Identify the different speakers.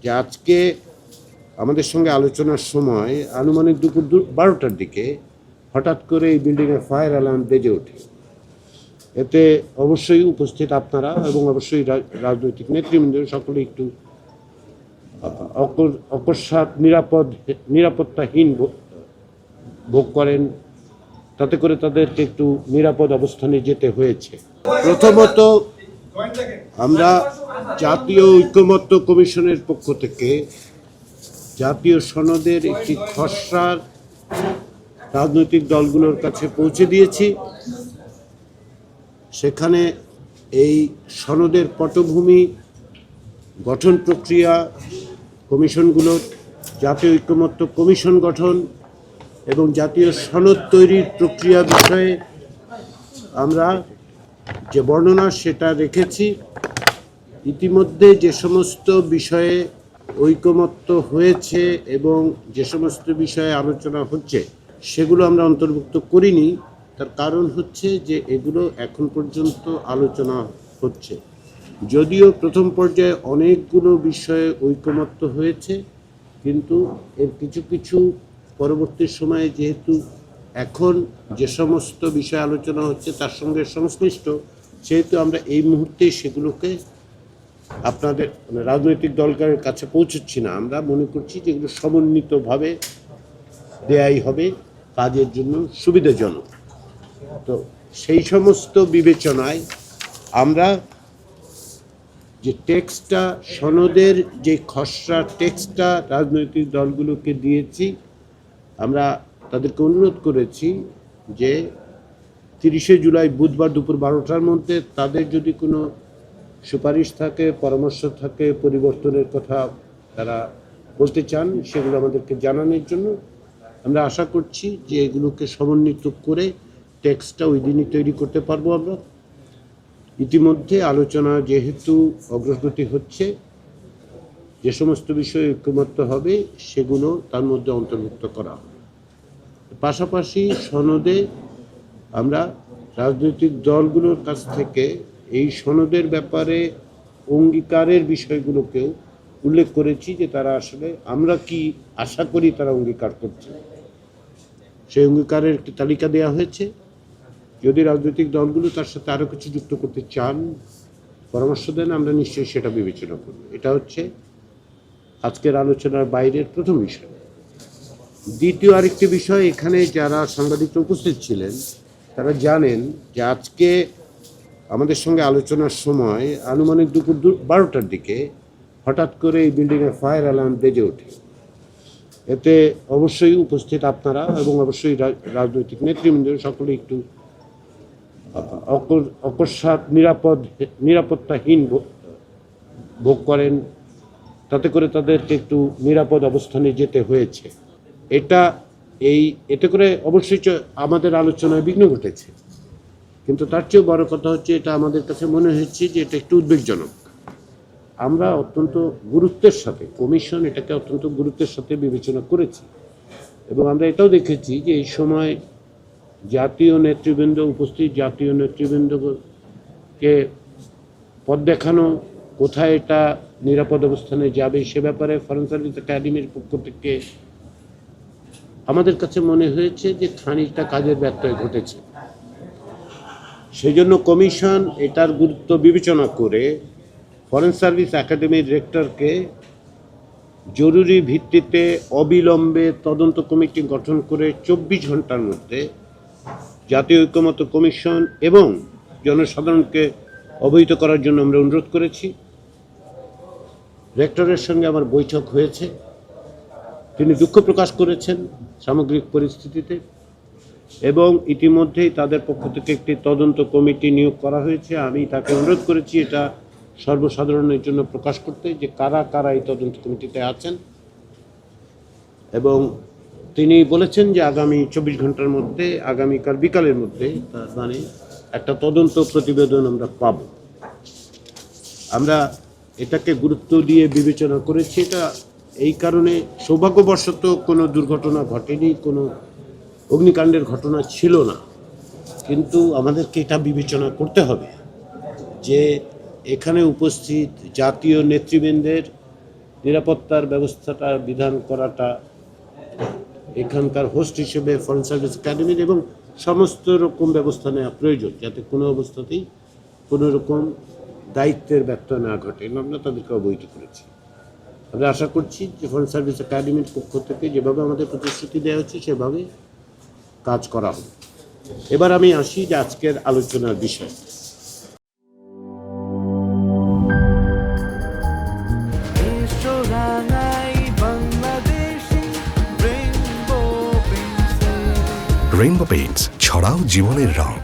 Speaker 1: যে আজকে আমাদের সঙ্গে আলোচনার সময় আনুমানিক দুপুর 12টার দিকে হঠাৎ করে এই বিল্ডিংয়ের ফায়ার অ্যালার্ম বেজে ওঠে। এতে অবশ্যই উপস্থিত আপনারা এবং অবশ্যই রাজনৈতিক নেতৃবৃন্দ সকলে একটু অকস্মাৎ নিরাপত্তাহীন ভোগ করেন। তাতে করে তাদেরকে একটু নিরাপদ অবস্থানে যেতে হয়েছে। প্রথমত আমরা জাতীয় ঐকমত্য কমিশনের পক্ষ থেকে জাতীয় সনদের একটি খসড়া রাজনৈতিক দলগুলোর কাছে পৌঁছে দিয়েছি। সেখানে এই সনদের পটভূমি, গঠন প্রক্রিয়া, কমিশনগুলোর জাতীয় ঐকমত্য কমিশন গঠন এবং জাতীয় সনদ তৈরির প্রক্রিয়া বিষয়ে আমরা যে বর্ণনা সেটা রেখেছি। ইতিমধ্যে যে সমস্ত বিষয়ে ঐকমত্য হয়েছে এবং যে সমস্ত বিষয়ে আলোচনা হচ্ছে সেগুলো আমরা অন্তর্ভুক্ত করিনি। তার কারণ হচ্ছে যে এগুলো এখন পর্যন্ত আলোচনা হচ্ছে। যদিও প্রথম পর্যায়ে অনেকগুলো বিষয়ে ঐকমত্য হয়েছে, কিন্তু এর কিছু কিছু পরবর্তী সময়ে যেহেতু এখন যে সমস্ত বিষয় আলোচনা হচ্ছে তার সঙ্গে সংশ্লিষ্ট, সেহেতু আমরা এই মুহূর্তে সেগুলোকে আপনাদের রাজনৈতিক দলের কাছে পৌঁছচ্ছি না। আমরা মনে করছি যে এগুলো সমন্বিতভাবে দেয়াই হবে, কাজের জন্য সুবিধাজনক। তো সেই সমস্ত বিবেচনায় আমরা যে টেক্সটটা, সনদের যে খসড়া টেক্সটটা রাজনৈতিক দলগুলোকে দিয়েছি, আমরা তাদেরকে অনুরোধ করেছি যে 30শে জুলাই বুধবার দুপুর 12টার মধ্যে তাদের যদি কোনো সুপারিশ থাকে, পরামর্শ থাকে, পরিবর্তনের কথা তারা বলতে চান, সেগুলো আমাদেরকে জানানোর জন্য। আমরা আশা করছি যে এগুলোকে সমন্বিত করে টেক্সটটা ওই দিনই তৈরি করতে পারবো আমরা। ইতিমধ্যে আলোচনা যেহেতু অগ্রগতি হচ্ছে, যে সমস্ত বিষয়ে ঐকমত্য হবে সেগুলো তার মধ্যে অন্তর্ভুক্ত করা হবে। পাশাপাশি সনদে আমরা রাজনৈতিক দলগুলোর কাছ থেকে এই সনদের ব্যাপারে অঙ্গীকারের বিষয়গুলোকেও উল্লেখ করেছি যে তারা আসলে আমরা কি আশা করি তারা অঙ্গীকার করছে। সেই অঙ্গীকারের একটি তালিকা দেওয়া হয়েছে। যদি রাজনৈতিক দলগুলো তার সাথে আরও কিছু যুক্ত করতে চান, পরামর্শ দেন, আমরা নিশ্চয়ই সেটা বিবেচনা করব। এটা হচ্ছে আজকের আলোচনার বাইরের প্রথম বিষয়। দ্বিতীয় আরেকটি বিষয়, এখানে যারা সাংবাদিকরা উপস্থিত ছিলেন তারা জানেন যে আজকে আমাদের সঙ্গে আলোচনার সময় আনুমানিক দুপুর 12টার দিকে হঠাৎ করে এই বিল্ডিংয়ের ফায়ার অ্যালার্ম বেজে ওঠে। এতে অবশ্যই উপস্থিত আপনারা এবং অবশ্যই রাজনৈতিক নেতৃবৃন্দ সকলে একটু অকস্মাৎ নিরাপত্তাহীন ভোগ করেন। তাতে করে তাদেরকে একটু নিরাপদ অবস্থানে যেতে হয়েছে। এতে করে অবশ্যই আমাদের আলোচনায় বিঘ্ন ঘটেছে, কিন্তু তার চেয়েও বড় কথা হচ্ছে এটা আমাদের কাছে মনে হচ্ছে যে এটা একটু উদ্বেগজনক। আমরা অত্যন্ত গুরুত্বের সাথে, কমিশন এটাকে অত্যন্ত গুরুত্বের সাথে বিবেচনা করেছি এবং আমরা এটাও দেখেছি যে এই সময় জাতীয় নেতৃবৃন্দ উপস্থিত, জাতীয় নেতৃবৃন্দকে পথ দেখানো, কোথায় এটা নিরাপদ অবস্থানে যাবে সে ব্যাপারে ফরেন সার্ভিস একাডেমির পক্ষ থেকে আমাদের কাছে মনে হয়েছে যে খানিকটা কাজের ব্যত্যয় ঘটেছে। সেই জন্য কমিশন এটার গুরুত্ব বিবেচনা করে ফরেন সার্ভিস একাডেমির রেক্টরকে জরুরি ভিত্তিতে অবিলম্বে তদন্ত কমিটি গঠন করে 24 ঘন্টার মধ্যে জাতীয় ঐকমত্য কমিশন এবং জনসাধারণকে অবহিত করার জন্য আমরা অনুরোধ করেছি। রেক্টরের সঙ্গে আমার বৈঠক হয়েছে। তিনি দুঃখ প্রকাশ করেছেন সামগ্রিক পরিস্থিতিতে এবং ইতিমধ্যেই তাদের পক্ষ থেকে একটি তদন্ত কমিটি নিয়োগ করা হয়েছে। আমি তাকে অনুরোধ করেছি এটা সর্বসাধারণের জন্য প্রকাশ করতে, যে কারা কারা এই তদন্ত কমিটিতে আছেন, এবং তিনি বলেছেন যে আগামী 24 ঘন্টার মধ্যে, আগামীকাল বিকালের মধ্যে তার মানে একটা তদন্ত প্রতিবেদন আমরা পাব। আমরা এটাকে গুরুত্ব দিয়ে বিবেচনা করেছি। এটা এই কারণে সৌভাগ্যবশত কোনো দুর্ঘটনা ঘটেনি, কোনো অগ্নিকাণ্ডের ঘটনা ছিল না, কিন্তু আমাদেরকে এটা বিবেচনা করতে হবে যে এখানে উপস্থিত জাতীয় নেতৃবৃন্দের নিরাপত্তার ব্যবস্থাটা বিধান করাটা, এখানকার হোস্ট হিসেবে ফরেন সার্ভিস একাডেমির এবং সমস্ত রকম ব্যবস্থা নেওয়া প্রয়োজন, যাতে কোনো অবস্থাতেই কোনো রকম দায়িত্বের ব্যত্যয় না ঘটে। আমরা তাদেরকে অবহিত করেছি। আমরা আশা করছি যে ফরেন সার্ভিস একাডেমির পক্ষ থেকে যেভাবে আমাদের প্রতিশ্রুতি দেওয়া হচ্ছে সেভাবে কাজ করা হবে। এবার আমি আসি যে আজকের আলোচনার বিষয়।
Speaker 2: রেইনবো পেইন্টস, ছড়াও জীবনের রং।